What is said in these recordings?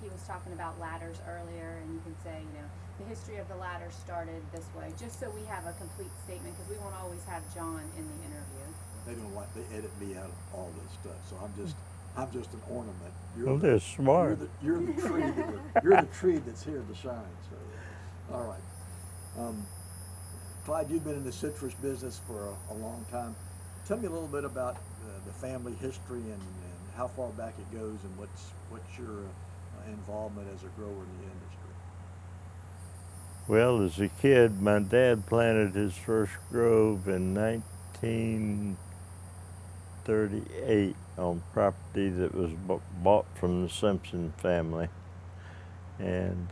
he was talking about ladders earlier, and you can say, the history of the ladder started this way, just so we have a complete statement, because we won't always have John in the interview. They don't like, they edit me out of all this stuff, so I'm just an ornament. Well, they're smart. You're the tree you're the tree that's here to shine. So, all right. Clyde, you've been in the citrus business for a long time. Tell me a little bit about the family history and how far back it goes, and what's your involvement as a grower in the industry. Well, as a kid, my dad planted his first grove in 1938 on property that was bought from the Simpson family. And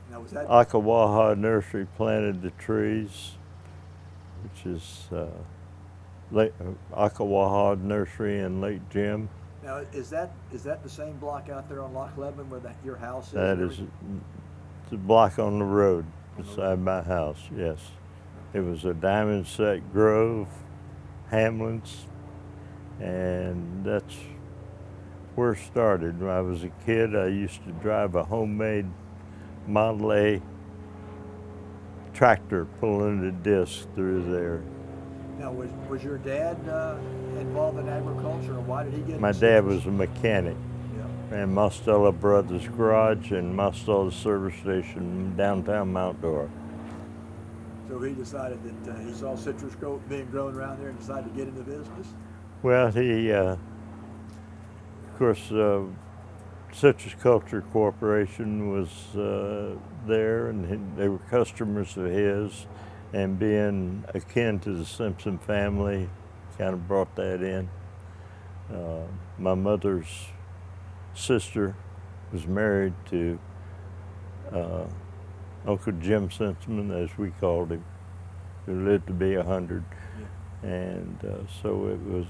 Now, was that Akawaha Nursery planted the trees, which is Akawaha Nursery in Lake Jim. Now, is that the same block out there on Loch Levin where your house is? That is the block on the road beside my house, yes. It was a diamond set grove, Hamlin's, and that's where it started. When I was a kid, I used to drive a homemade Model A tractor pulling the disc through there. Now, was your dad involved in agriculture, or why did he get? My dad was a mechanic. Yeah. And Mosteller Brothers Garage and Mosteller Service Station in downtown Mount Dora. So he decided that he saw citrus being grown around there and decided to get into business? Well, he, of course, Citrus Culture Corporation was there, and they were customers of his, and being akin to the Simpson family kind of brought that in. My mother's sister was married to Uncle Jim Simpson, as we called him, who lived to be 100. Yeah. And so it was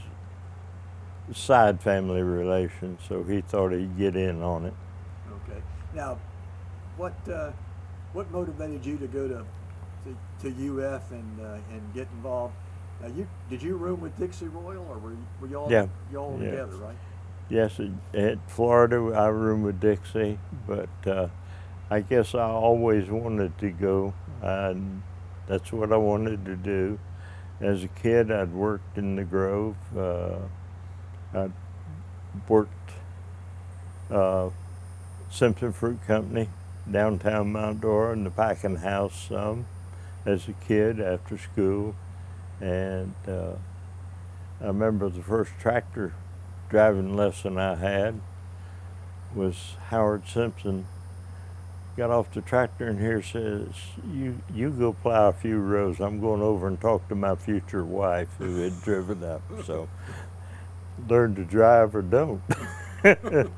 a side family relation, so he thought he'd get in on it. Okay. Now, what motivated you to go to UF and get involved? Now, did you room with Dixie Royal, or were y'all y'all together, right? Yes, at Florida I roomed with Dixie, but I guess I always wanted to go. That's what I wanted to do. As a kid, I'd worked in the Grove. I'd worked Simpson Fruit Company, downtown Mount Dora, in the packing house some as a kid after school. And I remember the first tractor driving lesson I had was Howard Simpson. Got off the tractor and here says, you go plow a few rows. I'm going over and talk to my future wife who had driven up. So learn to drive or don't.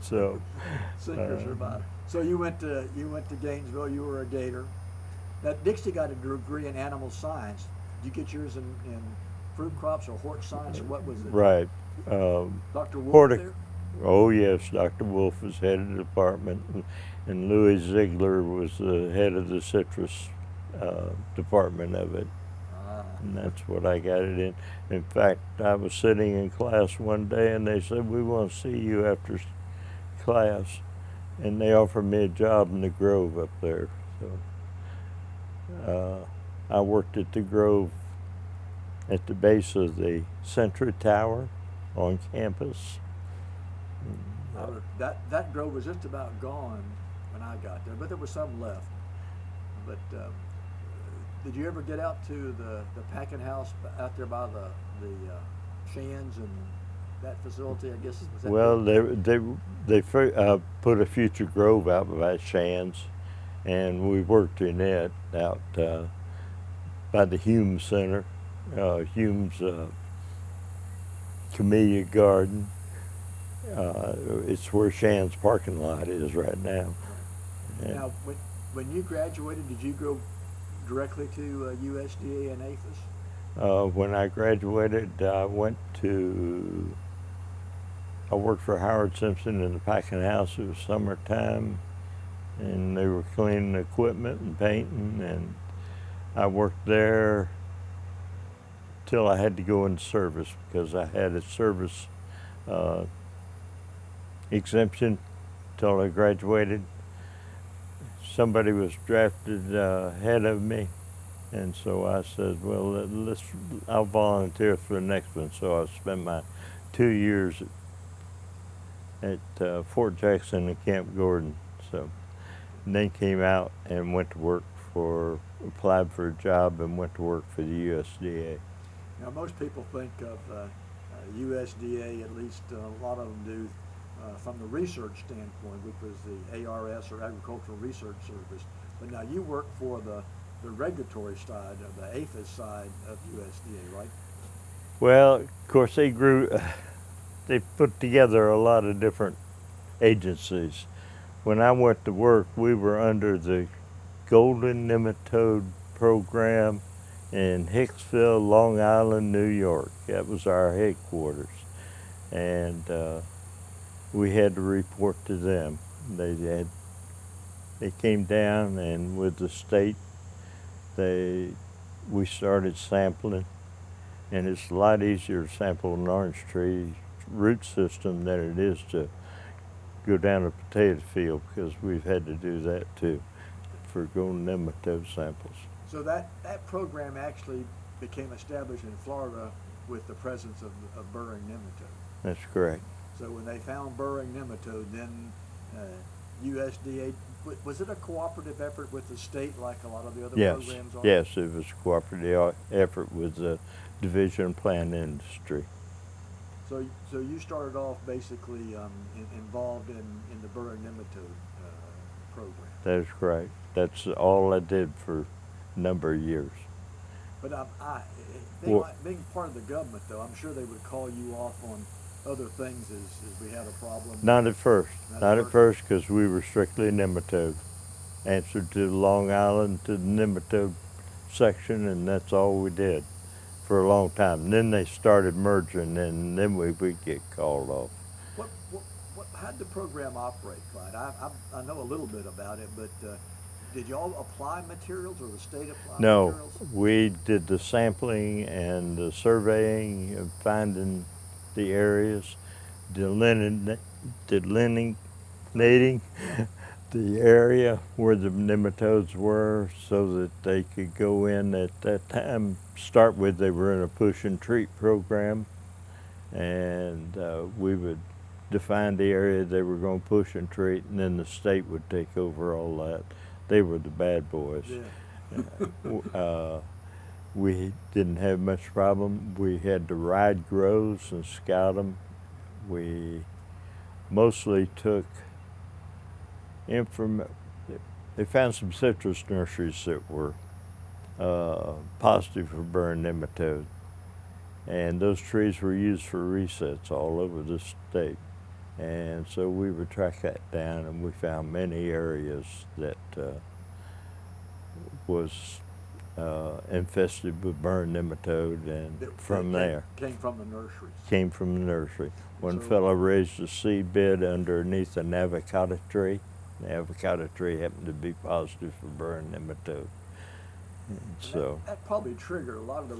So sink or survive. So you went to Gainesville. You were a gator. Now, Dixie got a degree in animal science. Did you get yours in fruit crops or hort science, or what was it? Right. Dr. Wolf there? Oh yes, Dr. Wolf was head of the department, and Louis Ziegler was the head of the citrus department of it. And that's what I got it in. In fact, I was sitting in class one day and they said, we want to see you after class. And they offered me a job in the Grove up there. So I worked at the Grove at the base of the Century Tower on campus. That Grove was just about gone when I got there, but there was some left. But did you ever get out to the packing house out there by the Shands and that facility? I guess. Well, they put a future Grove out by Shands, and we worked in it out by the Hume Center, Hume's Camellia Garden. It's where Shands parking lot is right now. Right. Now, when you graduated, did you go directly to USDA and APHIS? When I graduated, I worked for Howard Simpson in the packing house. It was summertime, and they were cleaning equipment and painting, and I worked there till I had to go into service because I had a service exemption till I graduated. Somebody was drafted ahead of me, and so I said, well, I'll volunteer for the next one. So I spent my 2 years at Fort Jackson and Camp Gordon. So and then came out and applied for a job and went to work for the USDA. Now, most people think of USDA, at least a lot of them do, from the research standpoint, which was the ARS or Agricultural Research Service. But now you work for the regulatory side, of the APHIS side of USDA, right? Well, of course, they put together a lot of different agencies. When I went to work, we were under the Golden Nematode Program in Hicksville, Long Island, New York. That was our headquarters. And we had to report to them. They came down, and with the state, we started sampling. And it's a lot easier to sample an orange tree root system than it is to go down a potato field, because we've had to do that too for golden nematode samples. So that program actually became established in Florida with the presence of burrowing nematode. That's correct. So when they found burrowing nematode, then USDA, was it a cooperative effort with the state like a lot of the other programs are? Yes, it was a cooperative effort with the Division of Plant Industry. So you started off basically involved in the burrowing nematode program. That is correct. That's all I did for a number of years. But being part of the government, though, I'm sure they would call you off on other things as we had a problem. Not at first. Not at first, because we were strictly nematode. Answered to Long Island, to the nematode section, and that's all we did for a long time. And then they started merging, and then we would get called off. How did the program operate, Clyde? I know a little bit about it, but did y'all apply materials, or the state apply materials? No, we did the sampling and the surveying and finding the areas, delineating the area where the nematodes were, so that they could go in at that time. Start with, they were in a push and treat program, and we would define the area they were going to push and treat, and then the state would take over all that. They were the bad boys. Yeah. We didn't have much problem. We had to ride grows and scout them. We mostly took they found some citrus nurseries that were positive for burn nematode, and those trees were used for resets all over the state. And so we would track that down, and we found many areas that was infested with burn nematode, and came from the nurseries. Came from the nursery. One fellow raised a seed bed underneath an avocado tree. The avocado tree happened to be positive for burn nematode. So that probably triggered a lot of the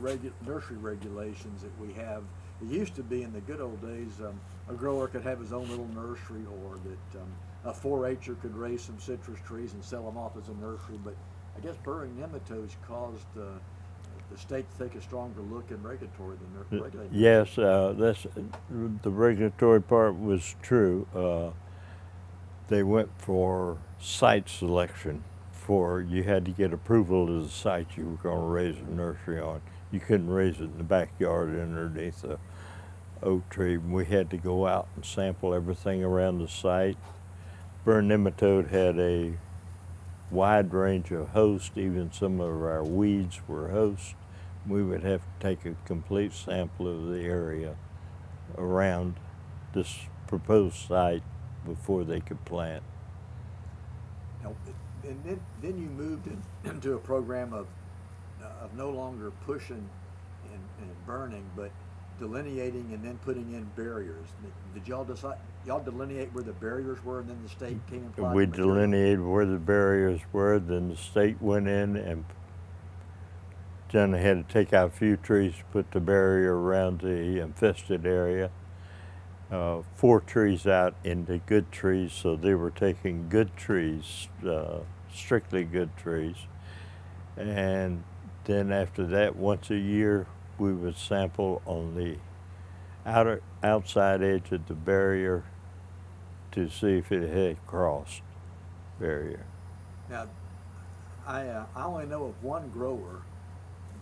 nursery regulations that we have. It used to be in the good old days, a grower could have his own little nursery, or that a 4-H'er could raise some citrus trees and sell them off as a nursery. But I guess burrowing nematodes caused the state to take a stronger look in regulatory than regulating. Yes, that's the regulatory part was true. They went for site selection. You had to get approval of the site you were going to raise a nursery on. You couldn't raise it in the backyard underneath a oak tree. We had to go out and sample everything around the site. Burn nematode had a wide range of hosts. Even some of our weeds were hosts. We would have to take a complete sample of the area around this proposed site before they could plant. Now, and then you moved into a program of no longer pushing and burning, but delineating and then putting in barriers. Did y'all delineate where the barriers were, and then the state came and applied? We delineated where the barriers were, then the state went in and then they had to take out a few trees to put the barrier around the infested area. 4 trees out into good trees, so they were taking good trees, strictly good trees. And then after that, once a year, we would sample on the outside edge of the barrier to see if it had crossed barrier. Now, I only know of one grower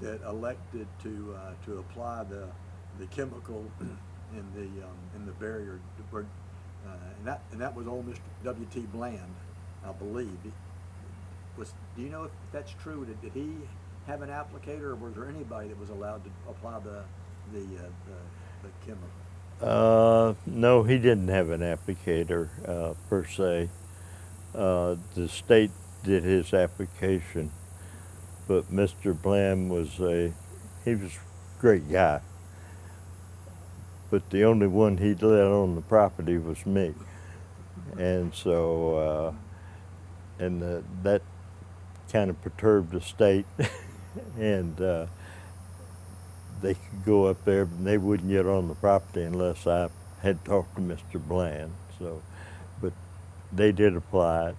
that elected to apply the chemical in the barrier, and that was old Mr. W.T. Bland, I believe. Do you know if that's true? Did he have an applicator, or was there anybody that was allowed to apply the chemical? No, he didn't have an applicator per se. The state did his application, but Mr. Bland was a great guy. But the only one he'd let on the property was me, and so that kind of perturbed the state, and they could go up there, but they wouldn't get on the property unless I had talked to Mr. Bland. So, but they did apply it,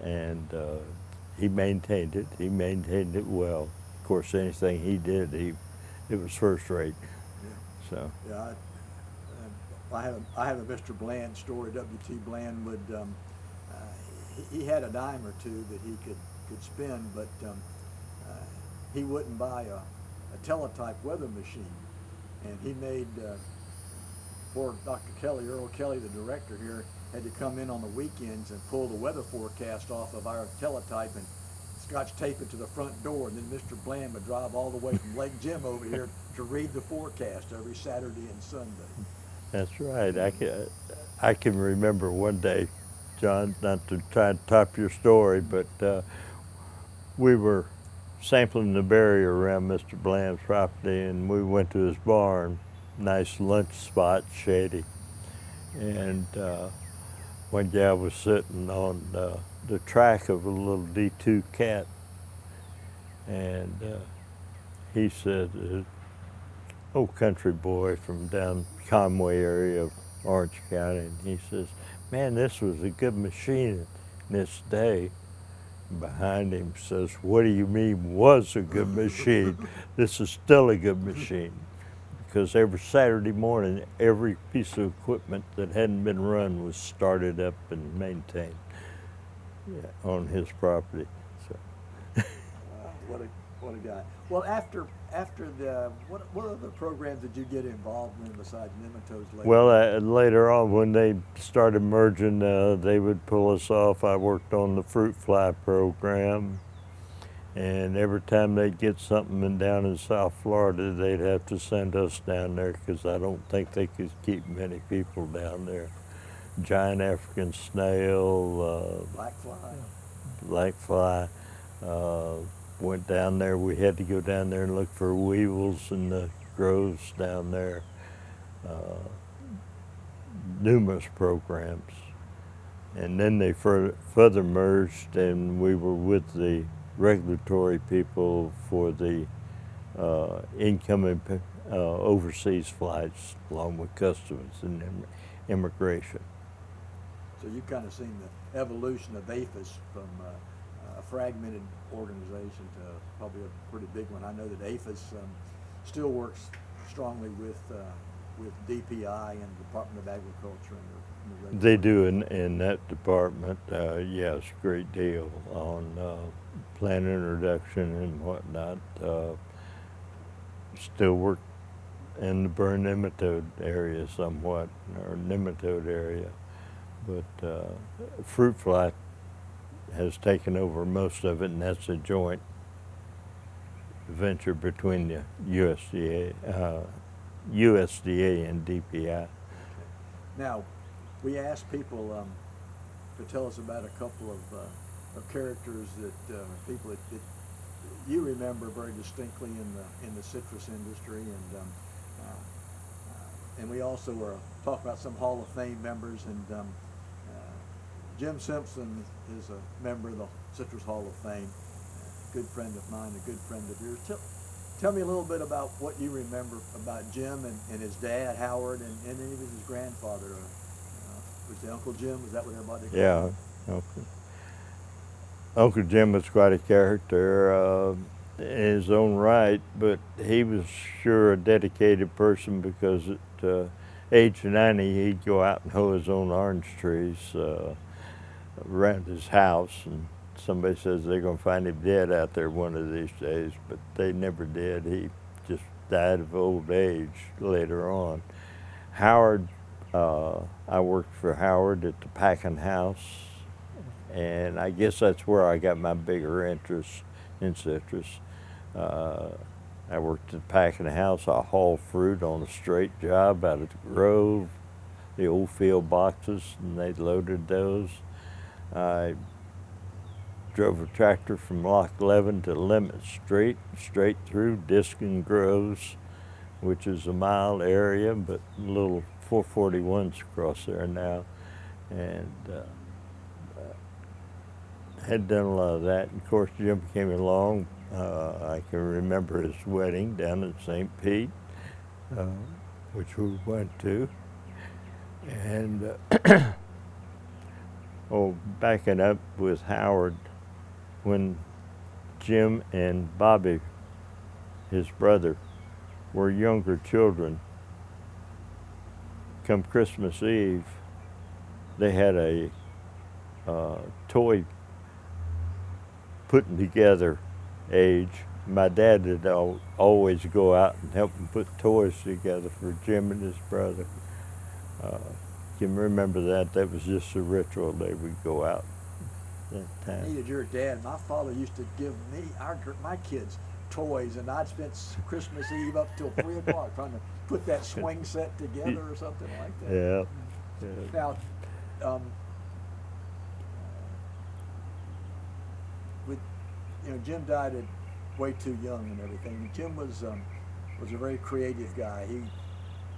and he maintained it. He maintained it well. Of course, anything he did, it was first rate. Yeah. So. Yeah, I have a Mr. Bland story. W.T. Bland would he had a dime or two that he could spend, but he wouldn't buy a teletype weather machine, and he made poor Dr. Kelly, Earl Kelly, the director here, had to come in on the weekends and pull the weather forecast off of our teletype and scotch tape it to the front door, and then Mr. Bland would drive all the way from Lake Jim over here to read the forecast every Saturday and Sunday. That's right. I can remember one day, John, not to try and top your story, but we were sampling the barrier around Mr. Bland's property, and we went to his barn, nice lunch spot, shady. And one guy was sitting on the track of a little D2 cat, and he said, old country boy from down Conway area of Orange County, and he says, man, this was a good machine in its day. Behind him says, what do you mean was a good machine? This is still a good machine. Because every Saturday morning, every piece of equipment that hadn't been run was started up and maintained on his property. So. What a guy. Well, after the what other programs did you get involved in besides nematodes later? Well, later on when they started merging, they would pull us off. I worked on the fruit fly program, and every time they'd get something down in South Florida, they'd have to send us down there because I don't think they could keep many people down there. Giant African snail, black fly. Went down there. We had to go down there and look for weevils in the groves down there. Numerous programs. And then they further merged, and we were with the regulatory people for the incoming overseas flights, along with customs and immigration. So you've kind of seen the evolution of APHIS from a fragmented organization to probably a pretty big one. I know that APHIS still works strongly with DPI and the Department of Agriculture and the They do in that department, yes, great deal on plant introduction and whatnot. Still work in the burn nematode area somewhat, or nematode area, but fruit fly has taken over most of it, and that's a joint venture between the USDA and DPI. Now, we asked people to tell us about a couple of characters that people that you remember very distinctly in the citrus industry, and we also were talking about some Hall of Fame members, and Jim Simpson is a member of the Citrus Hall of Fame, a good friend of mine, a good friend of yours. Tell me a little bit about what you remember about Jim and his dad, Howard, and even his grandfather. Was it Uncle Jim? Was that what everybody called him? Yeah, Uncle Jim was quite a character in his own right, but he was sure a dedicated person because at age 90 he'd go out and hoe his own orange trees around his house, and somebody says they're going to find him dead out there one of these days, but they never did. He just died of old age later on. Howard, I worked for Howard at the packing house, and I guess that's where I got my bigger interest in citrus. I worked at the packing house. I hauled fruit on a straight job out of the grove, the old field boxes, and they loaded those. I drove a tractor from Loch Levin to Lemon Street, straight through Diskin Groves, which is a mile area, but little 441's across there now, and had done a lot of that. And of course, Jim came along. I can remember his wedding down in St. Pete, which we went to, and backing up with Howard, when Jim and Bobby, his brother, were younger children, come Christmas Eve, they had a toy putting together age. My dad would always go out and help them put toys together for Jim and his brother. Can remember that. That was just a ritual. They would go out that time. Needed your dad. My father used to give me my kids toys, and I'd spend Christmas Eve up till 3 o'clock trying to put that swing set together or something like that. Yeah. Now, Jim died at way too young and everything. Jim was a very creative guy.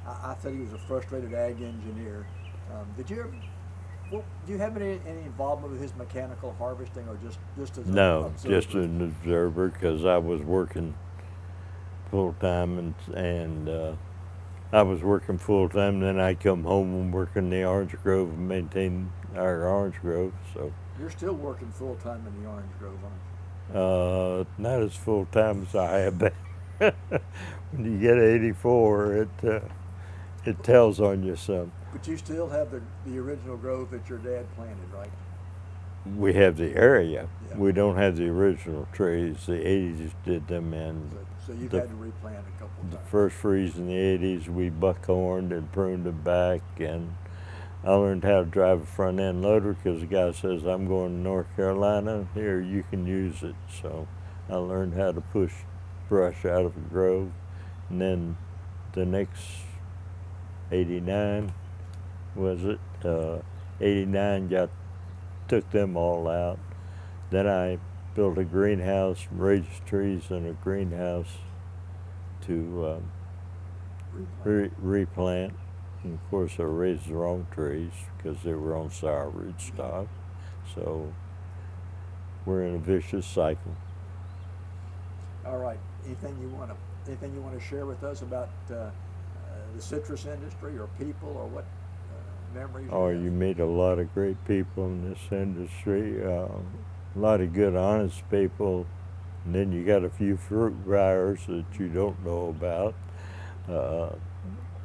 I thought he was a frustrated ag engineer. Do you have any involvement with his mechanical harvesting, or just as no, an observer? just an observer, because I was working full time, and I was working full time. Then I come home and work in the orange grove and maintain our orange grove. So you're still working full time in the orange grove, aren't you? Not as full time as I have been. When you get 84, it tells on you some. But you still have the original grove that your dad planted, right? We have the area. Yeah. We don't have the original trees. The 80s did them in. So you've had to replant a couple of times. The first freeze in the 80s, we buckhorned and pruned them back, and I learned how to drive a front end loader because the guy says, I'm going to North Carolina, here you can use it. So I learned how to push brush out of a grove. And then the next 89, was it? 89 took them all out. Then I built a greenhouse, raised trees in a greenhouse to replant. And of course, I raised the wrong trees because they were on sour root stock. So we're in a vicious cycle. All right. Anything you want to share with us about the citrus industry, or people, or what memories? You meet a lot of great people in this industry. A lot of good, honest people, and then you got a few fruit briars that you don't know about.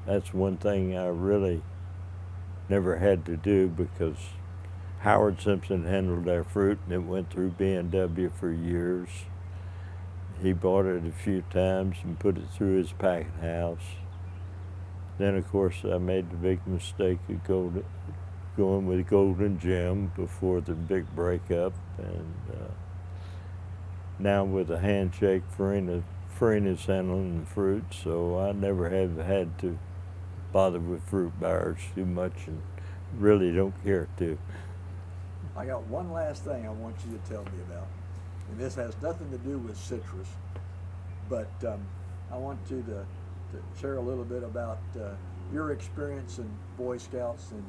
That's one thing I really never had to do, because Howard Simpson handled our fruit, and it went through B&W for years. He bought it a few times and put it through his packing house. Then, of course, I made the big mistake of going with Golden Jim before the big breakup, and now with a handshake, Farina's handling the fruit, so I never have had to bother with fruit buyers too much, and really don't care to. I got one last thing I want you to tell me about, and this has nothing to do with citrus, but I want you to share a little bit about your experience in Boy Scouts, and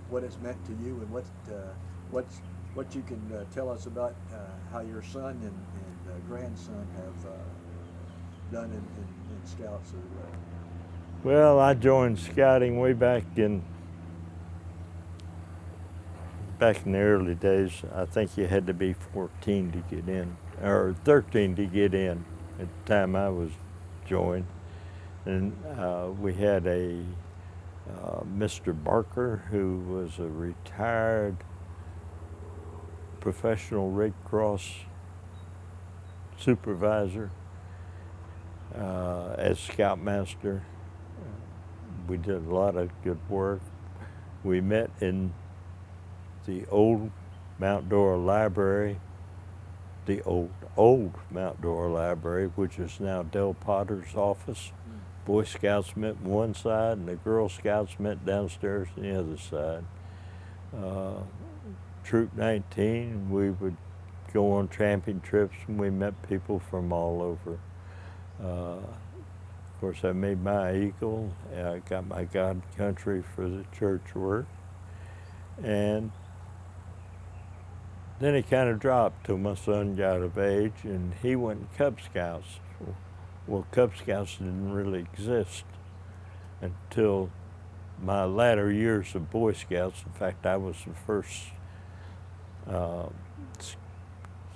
what it's meant to you, and what you can tell us about how your son and grandson done in Scouts? Well, I joined scouting way back in the early days. I think you had to be 14 to get in, or 13 to get in at the time I was joined. And we had a Mr. Barker, who was a retired professional Red Cross supervisor as scoutmaster. We did a lot of good work. We met in the old Mount Dora Library, the old Mount Dora Library, which is now Del Potter's office. Boy Scouts met on one side and the Girl Scouts met downstairs on the other side. Troop 19, we would go on tramping trips and we met people from all over. Of course, I made my eagle. I got my God Country for the church work. And then it kind of dropped till my son got of age and he went in Cub Scouts. Well, Cub Scouts didn't really exist until my latter years of Boy Scouts. In fact, I was the first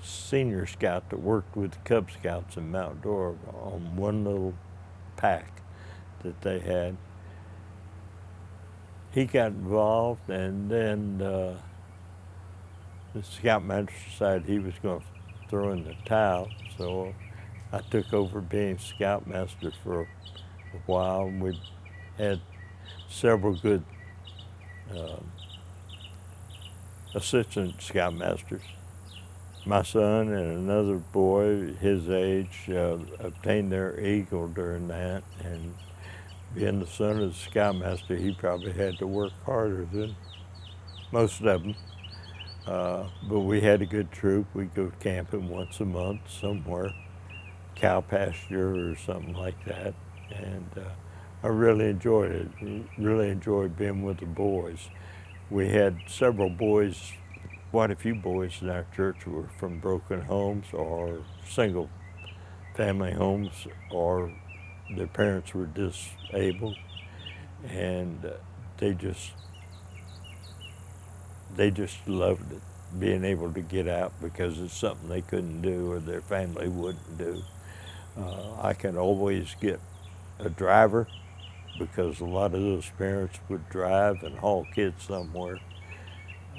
senior scout that worked with the Cub Scouts in Mount Dora on one little pack that they had. He got involved, and then the scoutmaster decided he was going to throw in the towel, so I took over being scoutmaster for a while, and we had several good assistant scoutmasters. My son and another boy his age obtained their eagle during that, and being the son of the scoutmaster, he probably had to work harder than most of them. But we had a good troop. We'd go camping once a month somewhere, cow pasture or something like that, and I really enjoyed it. Really enjoyed being with the boys. We had several boys, quite a few boys in our church who were from broken homes or single family homes, or their parents were disabled, and they just loved it, being able to get out because it's something they couldn't do or their family wouldn't do. I can always get a driver because a lot of those parents would drive and haul kids somewhere.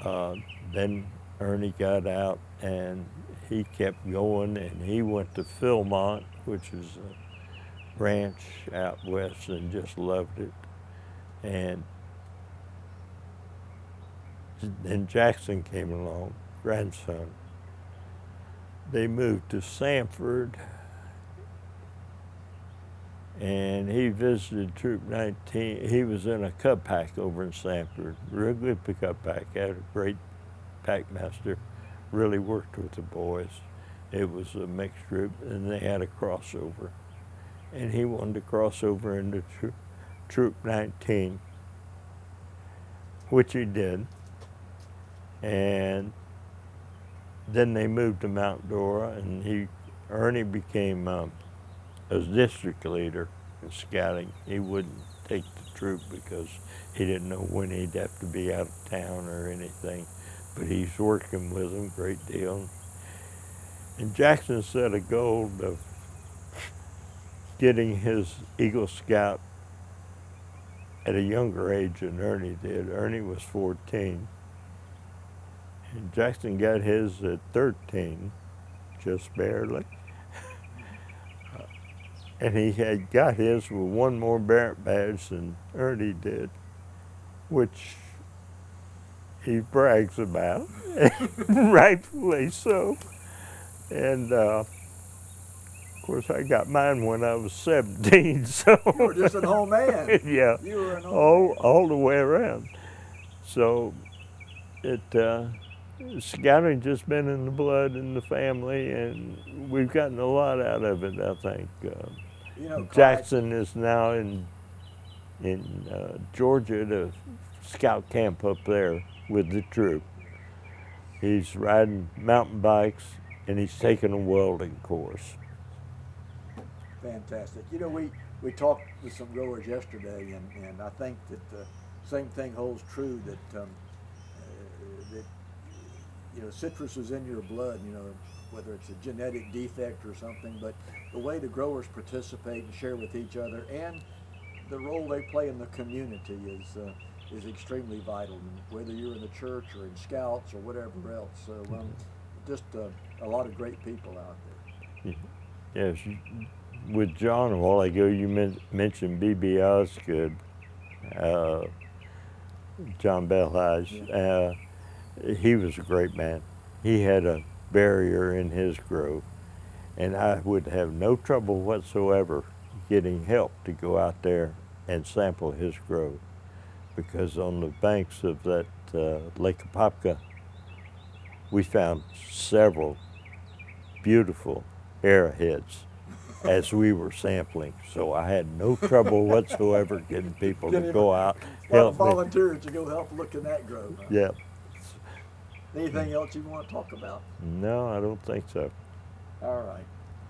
Then Ernie got out and he kept going, and he went to Philmont, which is a ranch out west, and just loved it. And then Jackson came along, grandson. They moved to Sanford, and he visited Troop 19. He was in a Cub pack over in Sanford, real good pickup pack, had a great packmaster, really worked with the boys. It was a mixed group, and they had a crossover. And he wanted to cross over into Troop 19, which he did. And then they moved to Mount Dora, and Ernie became a district leader in scouting. He wouldn't take the troop because he didn't know when he'd have to be out of town or anything. But he's working with them a great deal. And Jackson set a goal of getting his Eagle Scout at a younger age than Ernie did. Ernie was 14. And Jackson got his at 13, just barely. And he had got his with one more merit badge than Ernie did, which he brags about, rightfully so. And of course, I got mine when I was 17, so. You were just an old man. Yeah, you were an old man. all the way around. So scouting just been in the blood in the family, and we've gotten a lot out of it, I think. You know, Clyde, Jackson is now in Georgia at a scout camp up there with the troop. He's riding mountain bikes, and he's taking a welding course. Fantastic. You know, we talked with some growers yesterday, and I think that the same thing holds true, that that you know, citrus is in your blood. You know, whether it's a genetic defect or something, but the way the growers participate and share with each other, and the role they play in the community is extremely vital. And whether you're in the church or in Scouts or whatever else, so just a lot of great people out there. Yes, with John a while ago, you mentioned B.B. Osgood, John Belhage. Yeah. He was a great man. He had a barrier in his grove, and I would have no trouble whatsoever getting help to go out there and sample his grove, because on the banks of that Lake Apopka, we found several beautiful arrowheads as we were sampling. So I had no trouble whatsoever getting people to go out, help me. Volunteers to go help look in that grove. Huh? Yeah. Anything else you want to talk about? No, I don't think so. All right.